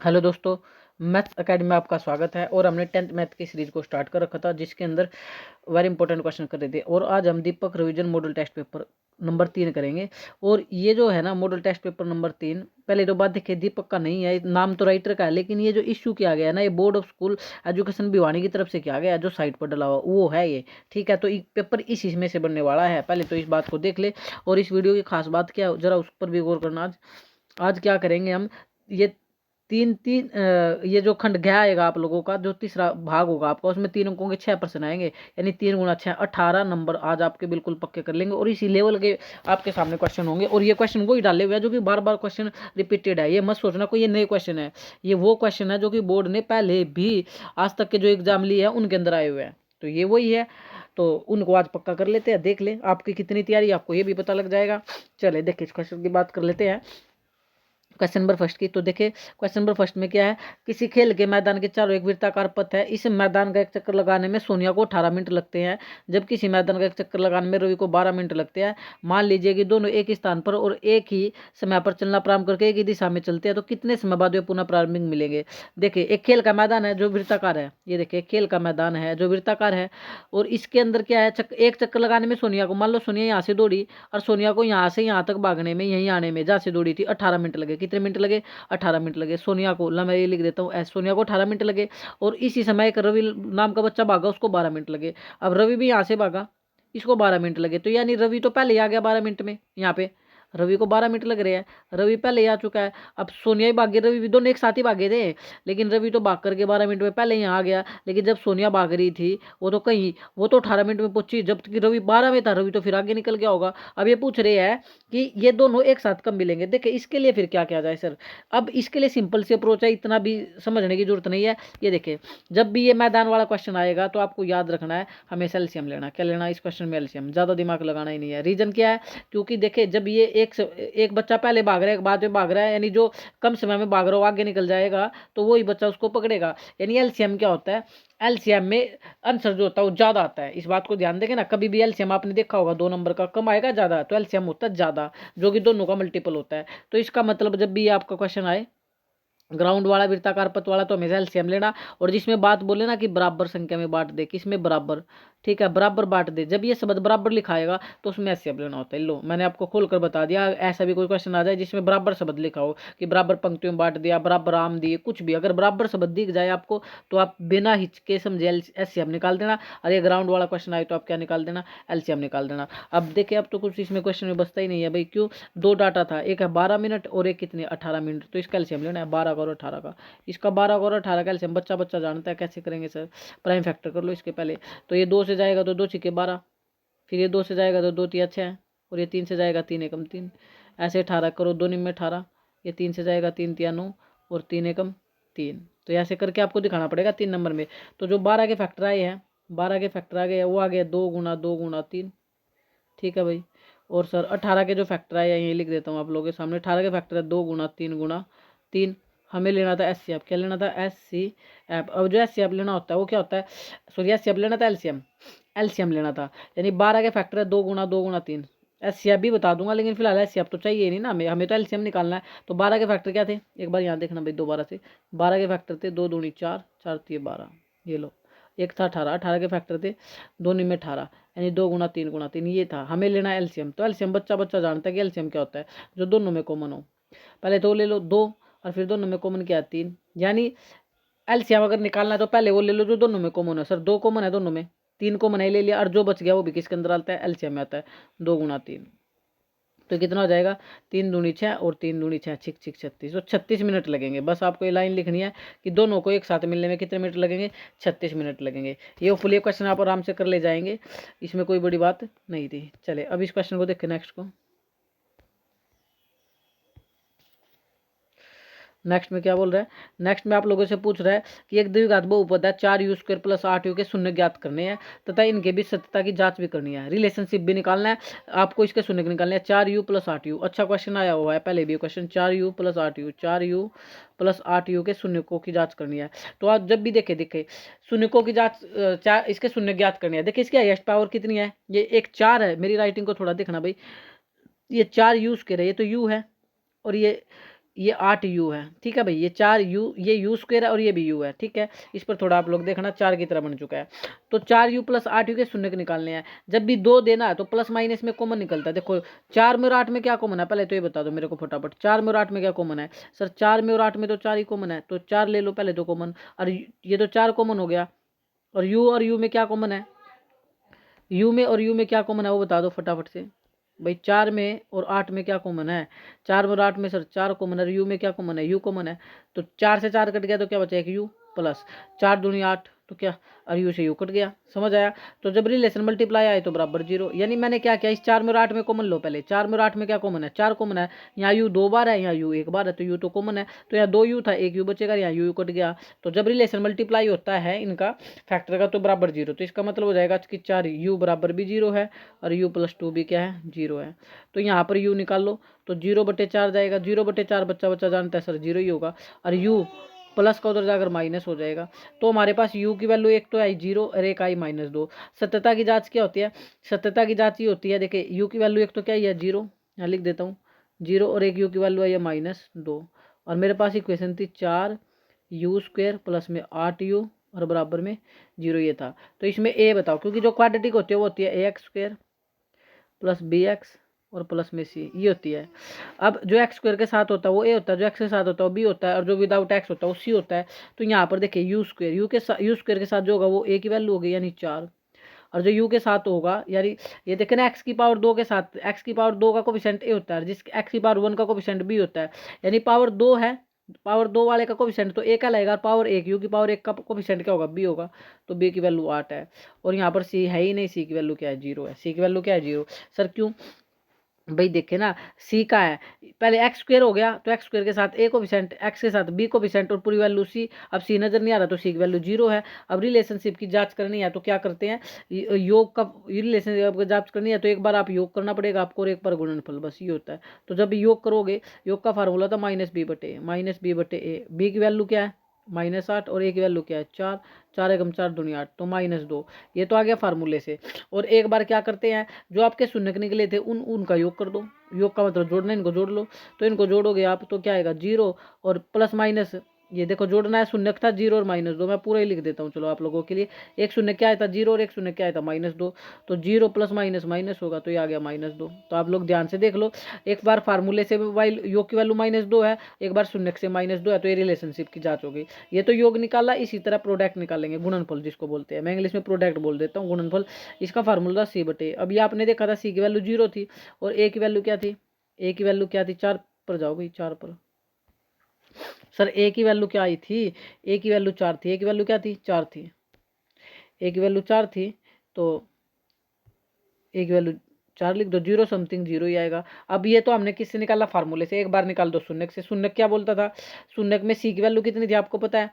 Hello दोस्तों, maths academy में आपका स्वागत है। और हमने 10th मैथ की सीरीज को स्टार्ट कर रखा था, जिसके अंदर वेरी इंपॉर्टेंट क्वेश्चन कर रहे थे। और आज हम Deepak revision model test paper number 3 करेंगे। और ये जो है ना मॉडल टेस्ट पेपर नंबर 3, पहले तो बात देखिए, दीपक का नहीं है, नाम तो राइटर का है, लेकिन ये जो इश्यू किया गया है ना, ये board of school education Bhiwani की तरफ से किया गया है, जो साइट पर डला हुआ वो है ये। ठीक है, तो पेपर इस इसमें से बनने वाला है। पहले तो इस बात को देख ले। और इस वीडियो की खास बात क्या है, जरा उस पर भी गौर करना। आज क्या करेंगे हम, ये तीन तीन ये जो खंड गया आएगा आप लोगों का, जो तीसरा भाग होगा आपका, उसमें 3 अंकों के 6% आएंगे, यानी 3 गुणा 6 18 नंबर आज आपके बिल्कुल पक्के कर लेंगे। और इसी लेवल के आपके सामने क्वेश्चन होंगे। और ये क्वेश्चन वही डाले हुए हैं जो कि बार बार क्वेश्चन रिपीटेड है। ये मत सोचना कोई ये नए क्वेश्चन है, ये वो क्वेश्चन है जो कि बोर्ड ने पहले भी आज तक के जो एग्जाम लिए हैं उनके अंदर आए हुए हैं। तो ये वही है, तो उनको आज पक्का कर लेते हैं। देख ले आपकी कितनी तैयारी, आपको ये भी पता लग जाएगा। चले देखिए, इस क्वेश्चन की बात कर लेते हैं, क्वेश्चन नंबर फर्स्ट की। तो देखिए क्वेश्चन नंबर फर्स्ट में क्या है, किसी खेल के मैदान के चारों एक वृत्ताकार पथ है, इस मैदान का एक चक्कर लगाने में सोनिया को 18 मिनट लगते हैं, जब किसी मैदान का एक चक्कर लगाने में रवि को 12 मिनट लगते हैं। मान लीजिए कि दोनों एक ही स्थान पर और एक ही समय पर चलना प्रारंभ करके एक ही दिशा में चलते हैं, तो कितने समय बाद वे पुनः प्रारंभिक मिलेंगे। देखिए एक खेल का मैदान है जो वृत्ताकार है, ये देखिए खेल का मैदान है जो वृत्ताकार है, और इसके अंदर क्या है, एक चक्कर लगाने में सोनिया को, मान लो सोनिया यहाँ से दौड़ी और सोनिया को यहाँ से यहाँ तक भागने में, यहीं आने में जहाँ से दौड़ी थी 18 मिनट लगे। कितने मिनट लगे? 18 मिनट लगे। सोनिया को ला मैं ये लिख देता हूँ, सोनिया को 18 मिनट लगे। और इसी समय एक रवि नाम का बच्चा भागा, उसको 12 मिनट लगे। अब रवि भी यहाँ से भागा, इसको 12 मिनट लगे, तो यानी रवि तो पहले ही आ गया 12 मिनट में। यहाँ पे रवि को 12 मिनट लग रहे हैं, रवि पहले ही आ चुका है। अब सोनिया ही भागे, रवि भी दोनों एक साथ ही भागे थे, लेकिन रवि तो भाग करके 12 मिनट में पहले ही आ गया। लेकिन जब सोनिया भाग रही थी वो तो 18 मिनट में पहुंची, जब तक रवि 12 में था, रवि तो फिर आगे निकल गया होगा। अब ये पूछ रहे हैं कि ये दोनों एक साथ कब मिलेंगे। देखिए इसके लिए फिर क्या किया जाए सर, अब इसके लिए सिंपल सी अप्रोच है, इतना भी समझने की जरूरत नहीं है। ये देखिए जब भी ये मैदान वाला क्वेश्चन आएगा तो आपको याद रखना है हमेशा एलसीएम लेना। क्या लेना इस क्वेश्चन में? एलसीएम। ज़्यादा दिमाग लगाना ही नहीं है। रीजन क्या है, क्योंकि देखिए जब ये एक बच्चा पहले भाग रहा है, एक बाद में भाग रहा है, यानी जो कम समय में भाग रहा हो आगे निकल जाएगा, तो वही बच्चा उसको पकड़ेगा। यानी एलसीएम क्या होता है, एलसीएम में आंसर जो होता है वो ज़्यादा आता है। इस बात को ध्यान देंगे ना, कभी भी एलसीएम आपने देखा होगा 2 नंबर का कम आएगा ज़्यादा, तो एलसीएम होता है ज़्यादा, जो कि दोनों का मल्टीपल होता है। तो इसका मतलब जब भी आपका क्वेश्चन आए ग्राउंड वाला वृत्ताकार पथ वाला, तो हमेशा एलसीएम लेना। और जिसमें बात बोले ना कि बराबर संख्या में बांट दे, किसमें? बराबर। ठीक है, बराबर बांट दे, जब ये शब्द बराबर लिखाएगा तो उसमें एलसीएम लेना होता है। लो मैंने आपको खोलकर बता दिया। ऐसा भी कोई क्वेश्चन आ जाए जिसमें बराबर शब्द लिखा हो, कि बराबर पंक्तियों में बांट दिया, बराबर आम दिए, कुछ भी अगर बराबर शब्द दिख जाए आपको, तो आप बिना हिचके समझे एलसीएम निकाल देना। और ये ग्राउंड वाला क्वेश्चन आए तो आप क्या निकाल देना? एलसीएम निकाल देना। अब देखिए अब तो कुछ इसमें क्वेश्चन में बचता ही नहीं है भाई, क्यों? 2 डाटा था, एक है 12 मिनट और एक कितने? 18 मिनट। तो इसका एलसीएम लेना है 12 का और 18 का। इसका 12 का और 18 का एलसीएम बच्चा बच्चा जानता है, कैसे करेंगे सर? प्राइम फैक्टर कर लो इसके पहले। तो ये 2 से जाएगा तो 2 छिके 12, फिर ये 2 से जाएगा तो 2 तिया 6, और ये 3 से जाएगा 3 एकम 3, ऐसे 18 करो, 2 निम में 18, ये 3 से जाएगा 3 तिया 9, और 3 एकम 3। तो ऐसे करके आपको दिखाना पड़ेगा 3 नंबर में। तो जो 12 के फैक्टर आए हैं, 12 के फैक्टर आ गए, वो आ गया 2 गुना 2 गुना 3। ठीक है भाई। और सर 18 के जो फैक्टर आए यही लिख देता हूँ आप लोगों के सामने। 18 के फैक्टर है 2 गुना 3। हमें लेना था एस सी एफ। क्या लेना था? S C F. अब जो एस सी एफ लेना होता है वो क्या होता है, सॉरी एस सी एफ लेना था एलसीएम, एलसीएम लेना था। यानी 12 के फैक्टर है 2 गुना 3। एस सी एफ भी बता दूंगा, लेकिन फिलहाल एस सी एफ तो चाहिए नहीं ना हमें तो एलसीएम निकालना है। तो 12 के फैक्टर क्या थे, एक बार यहाँ देखना भाई दोबारा से। 12 के फैक्टर थे 2 दूनी 4, 4 तिये 12, ये लो। एक था 18, 18 के फैक्टर थे 2 में 18, यानी 2 गुना 3 ये था। हमें लेना एलसीएम। तो एलसीएम बच्चा बच्चा जानता है कि एलसीएम क्या होता है, जो दोनों में कॉमन हो। पहले तो ले लो 2, और फिर दोनों में कॉमन क्या है? 3। यानी एलसीएम अगर निकालना है तो पहले वो ले लो जो दोनों में कॉमन है। सर 2 कॉमन है दोनों में, 3 कॉमन है ले लिया, और जो बच गया वो भी किसके अंदर आता है? एलसीएम में आता है। 2 गुना 3, तो कितना हो जाएगा? 3 दूनी 6 और 3 दूनी 6, छिक छिक 36। तो 36 मिनट लगेंगे। बस आपको ये लाइन लिखनी है कि दोनों को एक साथ मिलने में कितने मिनट लगेंगे? 36 मिनट लगेंगे। ये फुल क्वेश्चन आप आराम से कर ले जाएंगे, इसमें कोई बड़ी बात नहीं थी। चले अब इस क्वेश्चन को देखें, नेक्स्ट को। नेक्स्ट में क्या बोल रहा है, नेक्स्ट में आप लोगों से पूछ रहा है कि एक द्विघात बहुपद है 4u² + 8u के शून्य ज्ञात करने हैं तथा इनके बीच सत्यता की जांच भी करनी है, रिलेशनशिप भी निकालना है आपको, इसके शून्य निकालने हैं। 4u + 8u, अच्छा क्वेश्चन आया हुआ है पहले भी question. 4u + 8u, 4u + 8u के शून्यकों की जांच करनी है। तो आप जब भी देखे शून्यकों की जांच, इसके शून्य ज्ञात करनी है। देखिए इसकी हाईएस्ट पावर कितनी है, ये एक 4 है। मेरी राइटिंग को थोड़ा देखना भाई, ये 4 यूज के रहे, ये तो u है, और ये ये 8u है, ठीक है भाई। ये 4u, ये u स्क्वायर है और ये भी u है, ठीक है। इस पर थोड़ा आप लोग देखना, 4 की तरह बन चुका है। तो 4u प्लस 8u के शून्य के निकालने हैं। जब भी 2 देना है तो प्लस माइनस में कॉमन निकलता है। देखो 4 में और 8 में क्या कॉमन है, पहले तो ये बता दो मेरे को फटाफट। 4 में और 8 में क्या कॉमन है सर? 4 में और 8 में तो 4 ही कॉमन है, तो 4 ले लो पहले तो कॉमन। और ये तो 4 कॉमन हो गया। और u में क्या कॉमन है? u में और u में क्या कॉमन है वो बता दो फटाफट से भाई। 4 में और 8 में क्या कॉमन है? 4 में और 8 में सर 4 कॉमन है। यू में क्या कॉमन है? यू कॉमन है। तो 4 से 4 कट गया तो क्या बचा? एक यू प्लस 4 दूनी 8, तो क्या? और यू से यू कट गया, समझ आया? तो जब रिलेशन मल्टीप्लाई आए तो बराबर 0। यानी मैंने क्या किया, इस 4 में और 8 में कॉमन लो पहले। 4 में और 8 में क्या कॉमन है? 4 कॉमन है। यहाँ यू 2 बार है, यहाँ यू 1 बार है, तो यू तो कॉमन है। तो यहाँ 2 यू था, 1 यू बचेगा, यहाँ यू कट गया। तो जब रिलेशन मल्टीप्लाई होता है इनका फैक्टर का तो बराबर 0। तो इसका मतलब हो जाएगा कि 4 यू बराबर भी 0 है और यू प्लस 2 भी क्या है? 0 है। तो यहाँ पर यू निकाल लो तो 0/4 जाएगा। 0/4 बच्चा बच्चा जानता है सर 0 ही होगा। और यू प्लस का उधर जाकर माइनस हो जाएगा। तो हमारे पास u की वैल्यू एक तो आई 0 और एक आई -2। सत्यता की जांच क्या होती है? सत्यता की जांच ये होती है, देखिए u की वैल्यू एक तो क्या है 0, यहाँ लिख देता हूँ 0, और एक u की वैल्यू है -2। और मेरे पास इक्वेशन थी 4u² प्लस में 8u और बराबर में 0 ये था। तो इसमें a बताओ, क्योंकि जो क्वाड्रेटिक होती है वो होती है ax² प्लस bx और प्लस में c, ये होती है। अब जो एक्स स्क्वायर के साथ होता है वो a होता है, जो एक्स के साथ होता है वो b होता है, और जो विदाउट एक्स होता है वो c होता है। तो यहाँ पर देखिए यू स्क्वायर के साथ जो होगा वो a की वैल्यू होगी यानी 4, और जो u के साथ होगा यानी ये देखें ना x की पावर 2 के साथ, x की पावर 2 का कोफिशिएंट a होता है, जिस x की पावर 1 का कोफिशिएंट b होता है। यानी पावर 2 है, पावर 2 वाले का कोफिशिएंट तो a का लगेगा, और पावर 1 u की पावर 1 का कोफिशिएंट क्या होगा? b होगा। तो b की वैल्यू 8 है। और यहाँ पर c है ही नहीं, c की वैल्यू क्या है? 0 है। c की वैल्यू क्या है? 0। सर क्यों भाई? देखे ना c का है, पहले एक्स स्क्वायर हो गया तो एक्स स्क्वायर के साथ a कोफिशिएंट, एक्स के साथ b कोफिशिएंट और पूरी वैल्यू c। अब c नजर नहीं आ रहा तो c की वैल्यू 0 है। अब रिलेशनशिप की जांच करनी है तो क्या करते हैं, योग का रिलेशनशिप की जांच करनी है तो एक बार आप योग करना पड़ेगा आपको और एक बार गुणनफल, बस ये होता है। तो जब योग करोगे, योग का फार्मूला था -b/a। b की वैल्यू क्या है? -8 और a की वैल्यू क्या है? 4। 4 एकम 4 दूनी 8, तो -2। ये तो आ गया फार्मूले से। और एक बार क्या करते हैं, जो आपके शून्य निकले थे उनका योग कर दो। योग का मतलब जोड़ना, इनको जोड़ लो। तो इनको जोड़ोगे आप तो क्या आएगा? 0 और प्लस माइनस, ये देखो जोड़ना है, शून्य था 0 और -2, मैं पूरा ही लिख देता हूँ चलो आप लोगों के लिए। एक शून्य क्या आया था? 0 और एक शून्य क्या आया था? -2। तो 0 प्लस माइनस माइनस होगा तो ये आ गया -2। तो आप लोग ध्यान से देख लो, एक बार फार्मूले से योग की वैल्यू -2 है, एक बार शून्य से -2 है, तो ये रिलेशनशिप की जांच हो गई। ये तो योग निकाला, इसी तरह प्रोडक्ट निकालेंगे, गुणनफल जिसको बोलते हैं, मैं इंग्लिश में प्रोडक्ट बोल देता हूँ, गुणनफल। इसका फार्मूला c/a। अब ये आपने देखा था c की वैल्यू 0 थी और a की वैल्यू क्या थी? a की वैल्यू क्या थी? 4 पर जाओ भाई, 4 पर। सर a की वैल्यू क्या आई थी? a की वैल्यू 4 थी। a की वैल्यू क्या थी? 4 थी। a की वैल्यू 4 थी, तो a की वैल्यू 4 लिख दो, 0 समथिंग 0 ही आएगा। अब ये तो हमने किससे निकाला? फार्मूले से। एक बार निकाल दो शून्य से। शून्य क्या बोलता था? शून्य में c की वैल्यू कितनी थी आपको पता है?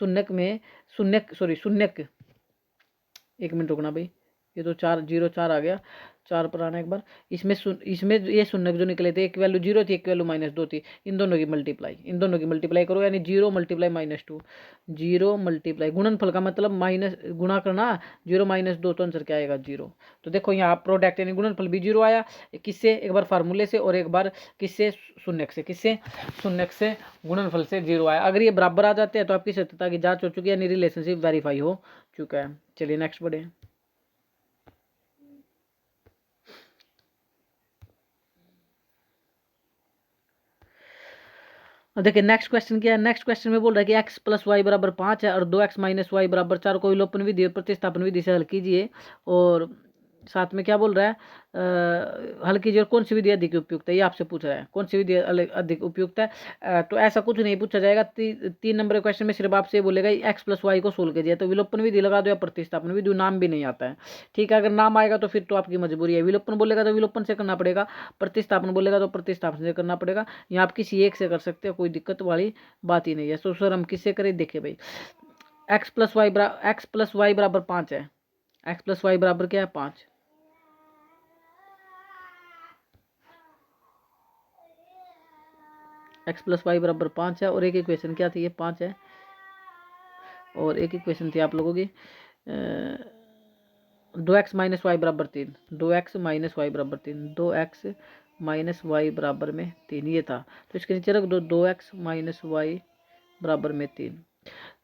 शून्य में शून्य, एक मिनट रुकना भाई, ये तो 4 आ गया, 4 पर आना एक बार। इसमें ये शून्य जो निकले थे, एक वैल्यू 0 थी, एक वैल्यू -2 थी। इन दोनों की मल्टीप्लाई करो, यानी 0 मल्टीप्लाई -2, 0 मल्टीप्लाई गुणनफल का मतलब माइनस गुणा करना, 0 -2 तो आंसर क्या आएगा? 0। तो देखो यहाँ प्रोडक्ट यानी गुणनफल भी 0 आया। किससे? एक बार फार्मूले से और एक बार किससे? शून्य से। किससे? शून्य से गुणनफल से 0 आया। अगर ये बराबर आ जाते हैं तो आपकी सत्यता की जांच हो चुकी है, यानी रिलेशनशिप वेरीफाई हो चुका है। चलिए नेक्स्ट बढ़े। देखिए नेक्स्ट क्वेश्चन क्या है। नेक्स्ट क्वेश्चन में बोल रहा है कि x + y = 5 है और 2x - y = 4 को विलोपन विधि और प्रतिस्थापन विधि से हल कीजिए। और साथ में क्या बोल रहा है, हल कीजिए और कौन सी विधि अधिक उपयुक्त है, ये आपसे पूछ रहा है कौन सी विधि अधिक उपयुक्त है। तो ऐसा कुछ नहीं पूछा जाएगा। 3 नंबर के क्वेश्चन में सिर्फ आपसे बोलेगा x + y को सोल्व कीजिए, तो विलोपन विधि लगा दो या प्रतिस्थापन विधि, नाम भी नहीं आता है, ठीक है। अगर नाम आएगा तो फिर तो आपकी मजबूरी है, विलोपन बोलेगा तो विलोपन से करना पड़ेगा, प्रतिस्थापन बोलेगा तो प्रतिस्थापन से करना पड़ेगा। यहाँ आप किसी एक से कर सकते हो, कोई दिक्कत वाली बात ही नहीं है। तो सर हम किससे करें? देखिए भाई, x + y = 5 है। x + y बराबर क्या है? 5। x + y = 5 है और एक इक्वेशन क्या थी? ये 5 है। और एक इक्वेशन थी आप लोगों की 2x - y = 3, 2x - y = 3, 2x minus Y बराबर में 3 ये था। तो इसके नीचे रख दो 2x माइनस वाई बराबर में 3।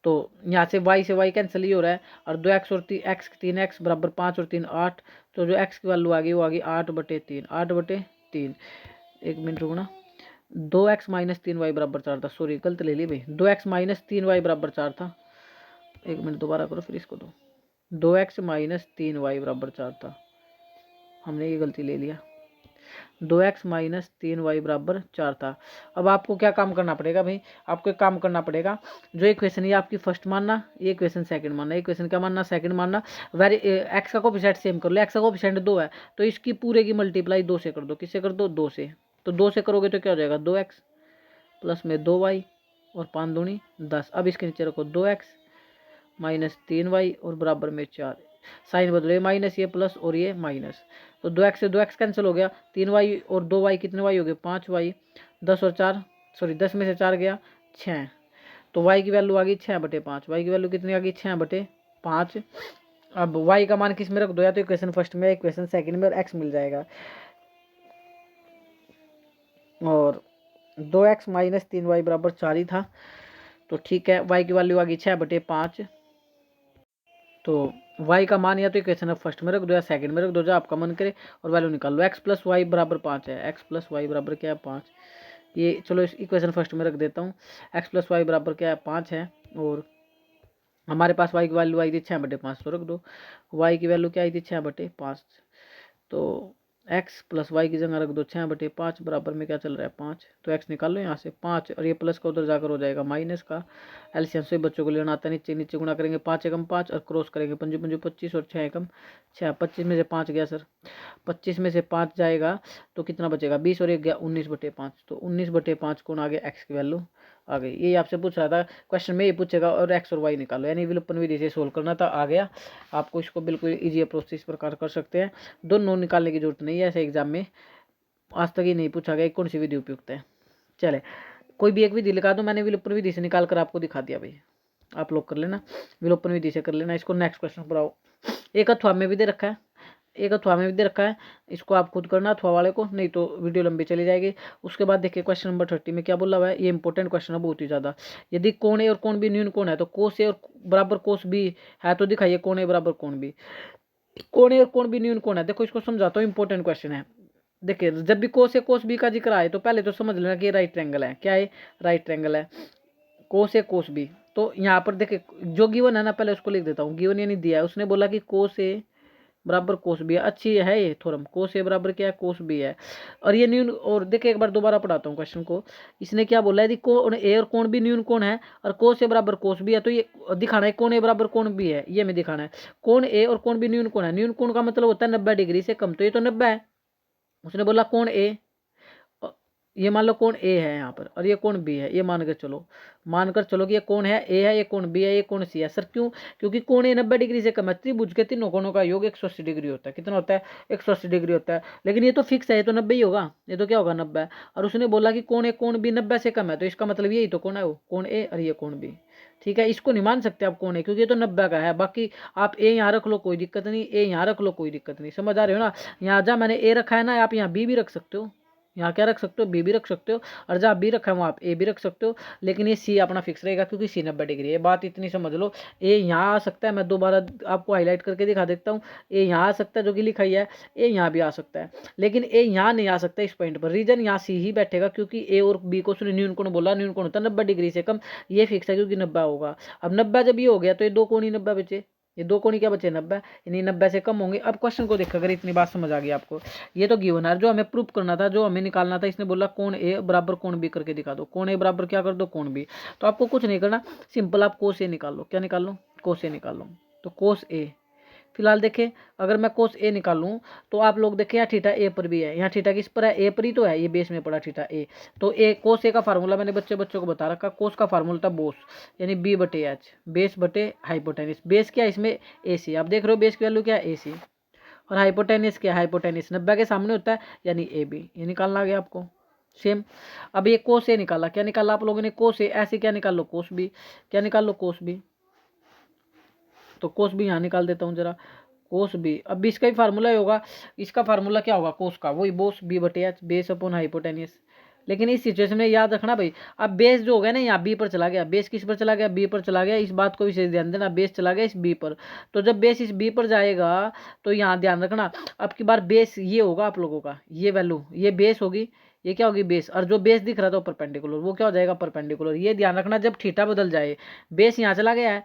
तो यहाँ से y कैंसिल ही हो रहा है, और 2x और 3x बराबर 5 और 3 8। तो जो x की वैल्यू आ गई वो आ गई 8/3, 8/3। एक मिनट रुकना, 2x माइनस 3y बराबर 4 था, सॉरी गलत ले ली भाई, 2x माइनस 3y बराबर 4 था। एक मिनट दोबारा करो फिर इसको, 2x माइनस 3y बराबर 4 था, हमने ये गलती ले लिया, 2x माइनस 3y बराबर 4 था। अब आपको क्या काम करना पड़ेगा भाई, आपको एक काम करना पड़ेगा, जो इक्वेशन ये आपकी फर्स्ट मानना, ये इक्वेशन सेकंड मानना, इक्वेशन क्या मानना, सेकंड मानना। वेरी एक्स का कोफिशिएंट सेम कर लो, एक्स का कोफिशिएंट 2 है तो इसकी पूरे की मल्टीप्लाई 2 से कर दो, किससे कर दो, 2 से। तो 2 से करोगे तो क्या हो जाएगा, 2x प्लस में 2y और 5 दूनी 10। अब इसके नीचे रखो 2x माइनस 3y और बराबर में 4, साइन बदलो, ये माइनस ये प्लस और ये माइनस। तो 2x से 2x कैंसिल हो गया, 3y और 2y कितने y हो गए, 5y, 10 और 4 सॉरी 10 में से 4 गया 6। तो y की वैल्यू आ गई 6/5, y की वैल्यू कितनी आ गई 6/5। अब y का मान किस में रख दो, या तो इक्वेशन फर्स्ट में, इक्वेशन सेकंड में, और x मिल जाएगा। और 2x माइनस 3y बराबर 4 ही था, तो ठीक है, y की वैल्यू आ गई 6/5। तो y का मान या तो इक्वेशन फर्स्ट में रख दो या सेकंड में रख दो, जो आपका मन करे, और वैल्यू निकाल लो। x प्लस वाई बराबर 5 है, x प्लस वाई बराबर क्या है 5। ये चलो इस इक्वेशन फर्स्ट में रख देता हूँ, x प्लस वाई बराबर क्या है 5 है, और हमारे पास y की वैल्यू आई थी 6/5, तो रख दो y की वैल्यू क्या आई थी 6/5। तो x प्लस वाई की जगह रख दो 6/5 बराबर में क्या चल रहा है 5। तो x निकाल लो यहाँ से 5, और ये प्लस का उधर जाकर हो जाएगा माइनस का। एलसीएम से बच्चों को लेना आता है, नीचे नीचे गुणा करेंगे, 5 एकम 5 और क्रॉस करेंगे, 5 5 25 और 6 एकम 6। 25 में से 5 गया सर, 25 में से 5 जाएगा तो कितना बचेगा, 20 और 1 गया 19/5। तो 19/5 कौन आ गया, x की वैल्यू आ गई। ये आपसे पूछ रहा था क्वेश्चन में, ये पूछेगा और x और y निकालो, यानी विलोपन विधि से सोल्व करना था, आ गया आपको। इसको बिल्कुल इजी अप्रोच इस प्रकार कर सकते हैं, दोनों निकालने की जरूरत नहीं है, ऐसे एग्जाम में आज तक ही नहीं पूछा गया कौन सी विधि उपयुक्त है। चले कोई भी एक विधि लिखा दो, मैंने विलोपन विधि से निकाल कर आपको दिखा दिया भाई, आप लोग कर लेना, विलोपन विधि से कर लेना। इसको नेक्स्ट क्वेश्चन पर आओ। एक अथवा में भी दे रखा है, एक अथवा में भी दे रखा है, इसको आप खुद करना अथवा वाले को, नहीं तो वीडियो लंबी चली जाएगी। उसके बाद देखिए क्वेश्चन नंबर 30 में क्या बोला हुआ है, ये इंपॉर्टेंट क्वेश्चन है बहुत ही ज़्यादा। यदि कोण ए और कोण बी न्यून कोण है, तो कोस ए और बराबर कोस बी है, तो दिखाइए कोण ए बराबर कोण बी। कोण ए और कोण बी न्यून कोण है, देखो इसको समझाता हूँ, इंपॉर्टेंट क्वेश्चन है। देखिए जब भी कोस ए कोस बी का जिक्र आए तो पहले तो समझ लेना कि राइट ट्रायंगल है, क्या है राइट ट्रायंगल है, कोस ए कोस बी। तो यहाँ पर देखिए जो गिवन है ना, पहले उसको लिख देता हूँ, गिवन यानी दिया है, उसने बोला कि कोस ए बराबर कोस बी है, अच्छी है ये थ्योरम, कोस ए बराबर क्या है कोस बी है। और ये न्यून, और देखिए एक बार दोबारा पढ़ाता हूँ क्वेश्चन को, इसने क्या बोला है, यदि कोण ए और कोण बी न्यून कोण है और कोस ए बराबर कोस बी है, तो ये दिखाना है कोण ए बराबर कोण बी है, ये में दिखाना है। कोण ए और कोण बी न्यून कोण है, न्यून कोण का मतलब होता है 90 डिग्री से कम, तो ये तो 90 है। उसने बोला कोण ए, ये मान लो कोण ए है यहाँ पर, और ये कोण बी है, ये मानकर चलो कि ये कोण है ए है, ये कोण बी है, ये कोण सी है। सर क्यों, क्योंकि कोण ए 90 डिग्री से कम है, त्रिभुज के तीनों कोणों का योग 180 डिग्री होता है। कितना होता है, 180 डिग्री होता है, लेकिन ये तो फिक्स है, ये तो 90 ही होगा, ये तो क्या होगा 90। और उसने बोला कि कोण ए कोण बी 90 से कम है, तो इसका मतलब यही तो कोण है, वो कोण ए और ये कोण बी। ठीक है, इसको नहीं मान सकते आप कोण ए, क्योंकि ये तो 90 का है। बाकी आप ए यहाँ रख लो कोई दिक्कत नहीं, ए यहाँ रख लो कोई दिक्कत नहीं, समझ आ रहे हो ना। यहाँ जहाँ मैंने ए रखा है ना, आप यहाँ बी भी रख सकते हो, यहाँ क्या रख सकते हो, बी भी रख सकते हो, और जहाँ बी रखा है वहाँ आप ए भी रख सकते हो, लेकिन ये सी अपना फिक्स रहेगा, क्योंकि सी 90 डिग्री है। बात इतनी समझ लो, ए यहाँ आ सकता है, मैं दोबारा आपको हाईलाइट करके दिखा देता हूँ, ए यहाँ आ सकता है जो कि लिखा ही है, ए यहाँ भी आ सकता है, लेकिन ए यहाँ नहीं आ सकता इस पॉइंट पर। रीजन यहाँ सी ही बैठेगा, क्योंकि ए और बी को उसने न्यून कोण बोला, न्यून कोण होता है 90 डिग्री से कम, ये फिक्स है क्योंकि 90 होगा। अब 90 जब ये हो गया तो ये दो कोण ही 90 बचे, ये दो कोण क्या बचे 90, यानी 90 से कम होंगे। अब क्वेश्चन को देखकर, अगर इतनी बात समझ आ गई आपको, ये तो गिवन है, जो हमें प्रूफ करना था, जो हमें निकालना था, इसने बोला कोण ए बराबर कोण बी करके दिखा दो, कोण ए बराबर क्या कर दो कोण बी। तो आपको कुछ नहीं करना, सिंपल आप कोस ए निकाल लो, क्या निकाल लो, कोस ए निकाल लो। तो कोस ए फिलहाल देखें, अगर मैं कोस ए निकालूं तो आप लोग देखें यहाँ थीटा ए पर भी है, यहाँ थीटा किस पर है, ए पर ही तो है, ये बेस में पड़ा थीटा ए। तो ए कोस ए का फार्मूला मैंने बच्चों को बता रखा, कोस का फार्मूला था बोस, यानी बी बटे एच, बेस बटे हाइपोटेनिस। बेस क्या है इसमें ए सी, आप देख रहे हो बेस की वैल्यू क्या है ए सी, और हाइपोटेनिस क्या है, हाइपोटेनिस 90 के सामने होता है, यानी ए बी। ये निकालना आ गया आपको सेम। अब ये कोस ए निकाला, क्या निकाला आप लोगों ने, कोस ए, ऐसे क्या निकाल लो कोस बी, क्या निकाल लो कोस बी। तो कोस बी यहाँ निकाल देता हूँ जरा, कोस बी। अब भी इसका ही फार्मूला ही होगा, इसका फार्मूला क्या होगा कोस का, वही बोस बी बटे एच, बेस अपॉन हाइपोटेनियस। लेकिन इस सिचुएशन में याद रखना भाई, अब बेस जो हो गया ना यहाँ बी पर चला गया, बेस किस पर चला गया, बी पर चला गया, इस बात को विशेष ध्यान देना, बेस चला गया इस बी पर। तो जब बेस इस बी पर जाएगा तो यहाँ ध्यान रखना, अब की बार बेस ये होगा आप लोगों का, ये वैल्यू ये बेस होगी, ये क्या होगी बेस, और जो बेस दिख रहा था परपेंडिकुलर वो क्या हो जाएगा परपेंडिकुलर। ये ध्यान रखना जब थीटा बदल जाए, बेस यहाँ चला गया है,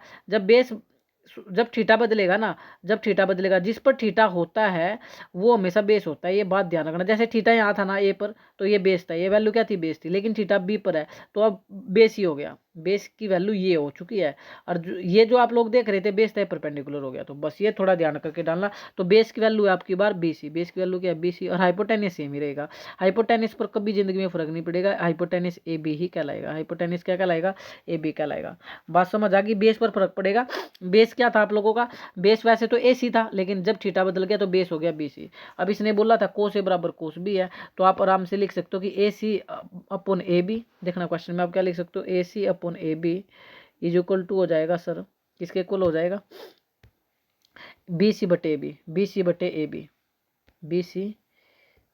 जब थीटा बदलेगा ना, जब थीटा बदलेगा जिस पर थीटा होता है वो हमेशा बेस होता है, ये बात ध्यान रखना। जैसे थीटा यहाँ था ना ए पर, तो ये बेस था, ये वैल्यू क्या थी बेस थी, लेकिन थीटा बी पर है तो अब बेस ही हो गया, बेस की वैल्यू ये हो चुकी है। और ये जो आप लोग देख रहे थे बेस था परपेंडिकुलर हो गया, तो बस ये थोड़ा ध्यान करके डालना। तो बेस की वैल्यू है आपकी बार बी सी, बेस की वैल्यू क्या है बी सी, और हाइपोटेनियस सेम ही रहेगा। हाइपोटेनियस पर कभी जिंदगी में फर्क नहीं पड़ेगा, हाइपोटेनियस ए बी ही कहलाएगा, हाइपोटेनियस क्या कहलाएगा ए बी कहलाएगा। बात समझ आ गई, बेस पर फर्क पड़ेगा। बेस क्या था आप लोगों का, बेस वैसे तो ए सी था, लेकिन जब थीटा बदल गया तो बेस हो गया बी सी। अब इसने बोला था कोस ए बराबर कोस बी है, तो आप आराम से लिख सकते हो कि A C upon A B. देखना क्वेश्चन में आप क्या लिख सकते हो, A C upon A B is equal to हो जाएगा सर, किसके इक्वल हो जाएगा, बी सी बटे ए बी, बी सी बटे ए बी, बी सी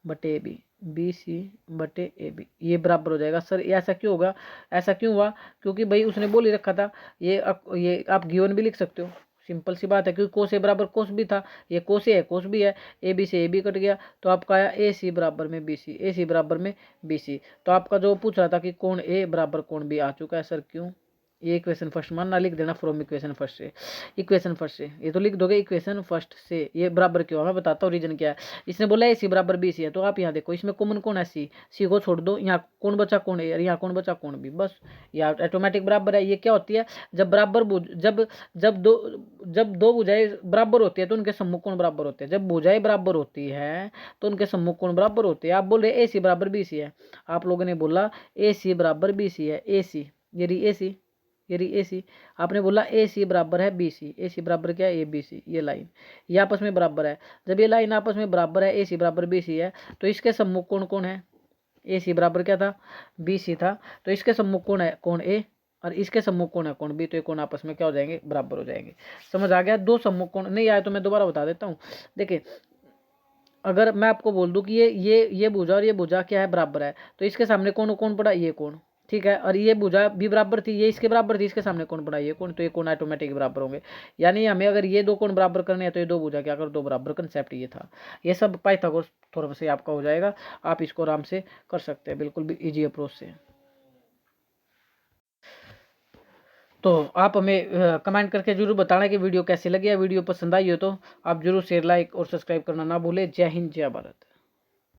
बटे ए बी, बी सी बटे ए बी, ये बराबर हो जाएगा। सर ये ऐसा क्यों होगा, ऐसा क्यों हुआ, क्योंकि भाई उसने बोल ही रखा था, ये आप गिवन भी लिख सकते हो, सिंपल सी बात है, क्योंकि कोस ए बराबर कोस बी था, ये कोस ए है कोस बी है, ए बी से ए बी कट गया, तो आपका आया ए सी बराबर में बी सी, ए सी बराबर में बी सी। तो आपका जो पूछ रहा था कि कोण ए बराबर कोण बी आ चुका है सर, क्यों, ये इक्वेशन फर्स्ट मानना, लिख देना फ्रॉम इक्वेशन फर्स्ट से, इक्वेशन फर्स्ट से, ये तो लिख दोगे इक्वेशन फर्स्ट से। ये बराबर क्यों है मैं बताता हूँ रीजन क्या है। इसने बोला ए सी बराबर बी सी है, तो आप यहाँ देखो इसमें कॉमन कौन है सी, सी को छोड़ दो, यहाँ कौन बचा कौन ए, और यहाँ कौन बचा कौन बी, बस यहाँ ऑटोमेटिक बराबर है। ये क्या होती है, जब बराबर जब दो भुजाएं बराबर होती है तो उनके सम्मुख कोण बराबर होते हैं, जब भुजाएं बराबर होती है तो उनके सम्मुख कोण बराबर होते हैं। आप बोल रहे ए सी बराबर बी सी है, आप लोगों ने बोला ए सी बराबर बी सी है, ए सी ये रही ए सी, ये रही ए सी, आपने बोला ए सी बराबर है बी सी, ए सी बराबर क्या है ए बी सी, ये लाइन ये आपस में बराबर है। जब ये लाइन आपस में बराबर है, ए सी बराबर बी सी है, तो इसके सम्मुख कोण कौन है, ए सी बराबर क्या था बी सी था, तो इसके सम्मुख कोण है कोण ए, और इसके सम्मुख कोण है कोण बी, तो ये कोण आपस में क्या हो जाएंगे बराबर हो जाएंगे। समझ आ गया, दो सम्मुख कोण नहीं आया तो मैं दोबारा बता देता हूँ। देखिए अगर मैं आपको बोल दूं कि ये भुजा और ये भुजा क्या है बराबर है, तो इसके सामने कौन कौन पड़ा ये कौन, ठीक है, और ये भुजा भी बराबर थी, ये इसके बराबर थी, इसके सामने कौन पड़ा ये कौन, तो ये कौन ऑटोमेटिक बराबर होंगे। यानी हमें अगर ये दो कौन बराबर करने हैं तो ये दो भुजा क्या कर दो बराबर, कंसेप्ट ये था। ये सब पाइथागोरस थ्योरम से आपका हो जाएगा, आप इसको आराम से कर सकते हैं, बिल्कुल भी ईजी अप्रोच से। तो आप हमें कमेंट करके जरूर बताना कि वीडियो कैसी लगी है, वीडियो पसंद आई हो तो आप जरूर शेयर लाइक और सब्सक्राइब करना ना भूलें। जय हिंद जय भारत।